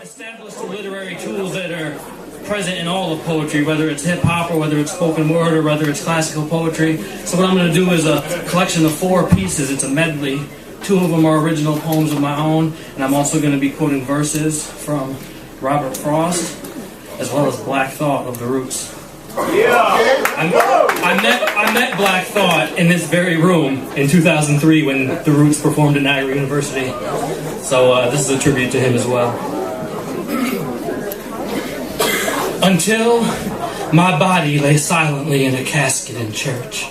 Established the literary tools that are present in all of poetry, whether it's hip-hop or whether it's spoken word or whether it's classical poetry. So what I'm going to do is a collection of 4 pieces. It's a medley. 2 of them are original poems of my own, and I'm also going to be quoting verses from Robert Frost, as well as Black Thought of the Roots. I met Black Thought in this very room in 2003 when the Roots performed at Niagara University. So this is a tribute to him as well. Until my body lay silently in a casket in church.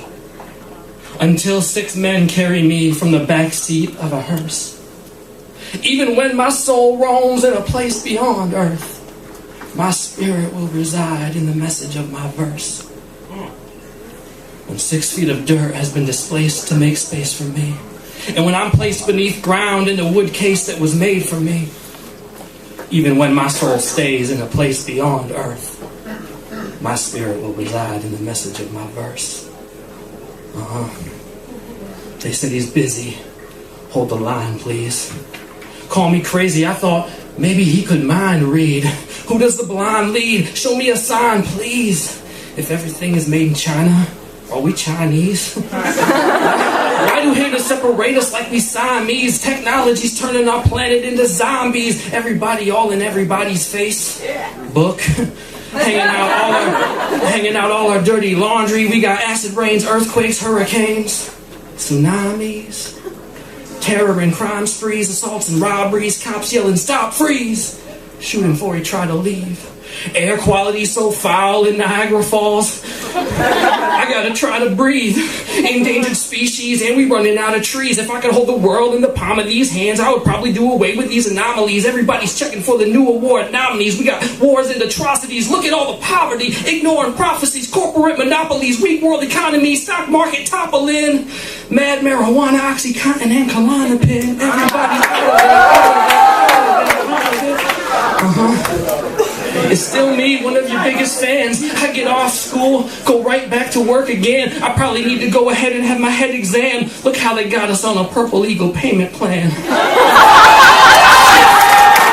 Until 6 men carry me from the back seat of a hearse. Even when my soul roams in a place beyond earth, my spirit will reside in the message of my verse. When 6 feet of dirt has been displaced to make space for me, and when I'm placed beneath ground in the wood case that was made for me, even when my soul stays in a place beyond earth, my spirit will reside in the message of my verse. They said he's busy. Hold the line, please. Call me crazy. I thought maybe he could mind read. Who does the blind lead? Show me a sign, please. If everything is made in China, are we Chinese? Why do haters separate us like we Siamese? Technology's turning our planet into zombies. Everybody all in everybody's face. Book. Hanging out all our dirty laundry. We got acid rains, earthquakes, hurricanes, tsunamis, terror and crime sprees, assaults and robberies, cops yelling, stop, freeze, shooting before he tried to leave. Air quality so foul in Niagara Falls, I gotta try to breathe. Endangered species, and we running out of trees. If I could hold the world in the palm of these hands, I would probably do away with these anomalies. Everybody's checking for the new award nominees. We got wars and atrocities. Look at all the poverty, ignoring prophecies, corporate monopolies, weak world economy, stock market toppling, mad marijuana, OxyContin, and Klonopin. It's still me, one of your biggest fans. I get off school, go right back to work again. I probably need to go ahead and have my head exam. Look how they got us on a Purple Eagle payment plan.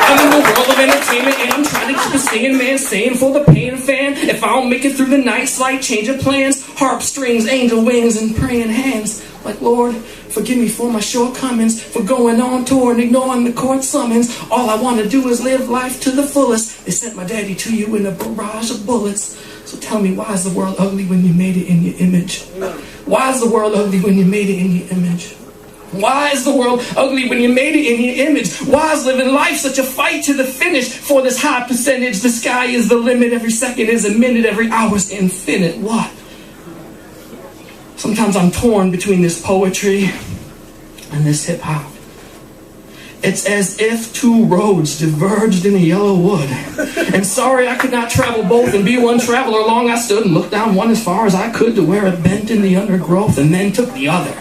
I'm in the world of entertainment and I'm trying to keep a singing man sane for the paying fan. If I don't make it through the night, slight change of plans. Harp strings, angel wings, and praying hands. Like, Lord, forgive me for my shortcomings, for going on tour and ignoring the court summons. All I want to do is live life to the fullest. They sent my daddy to you in a barrage of bullets. So tell me, why is the world ugly when you made it in your image? Why is the world ugly when you made it in your image? Why is the world ugly when you made it in your image? Why is living life such a fight to the finish? For this high percentage, the sky is the limit. Every second is a minute, every hour's infinite. What? Sometimes I'm torn between this poetry and this hip-hop. It's as if 2 roads diverged in a yellow wood. And sorry I could not travel both and be one traveler. Long I stood and looked down one as far as I could to where it bent in the undergrowth, and then took the other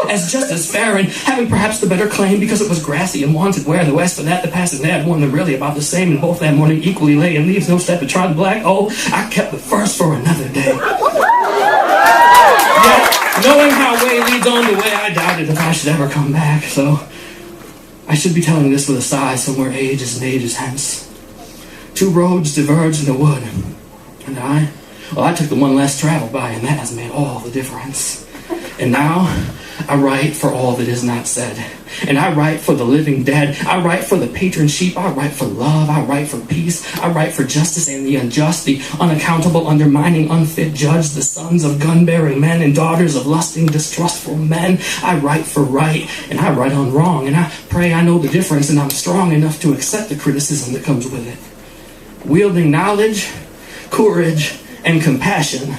as just as fair, and having perhaps the better claim because it was grassy and wanted where the west for that the passing had one that really about the same, and both that morning equally lay in leaves no step to trod black. Oh, I kept the first for another day. Yet, knowing how way leads on the way, I doubted if I should ever come back, so I should be telling this with a sigh somewhere ages and ages hence. 2 roads diverged in the wood, and I took the one less traveled by, and that has made all the difference. And now, I write for all that is not said. And I write for the living dead. I write for the patron sheep. I write for love. I write for peace. I write for justice and the unjust, the unaccountable, undermining, unfit judge, the sons of gun-bearing men and daughters of lusting, distrustful men. I write for right, and I write on wrong. And I pray I know the difference, and I'm strong enough to accept the criticism that comes with it. Wielding knowledge, courage, and compassion,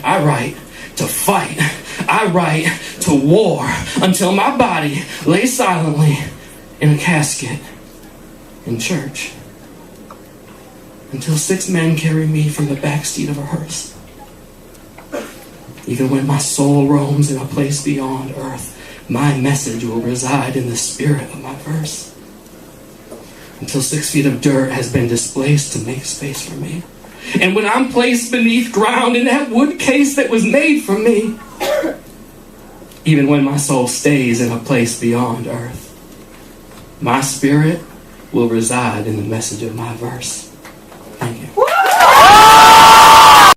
I write to fight. I write to war until my body lay silently in a casket in church. Until 6 men carry me from the back seat of a hearse. Even when my soul roams in a place beyond earth, my message will reside in the spirit of my verse. Until 6 feet of dirt has been displaced to make space for me. And when I'm placed beneath ground in that wood case that was made for me, even when my soul stays in a place beyond earth, my spirit will reside in the message of my verse.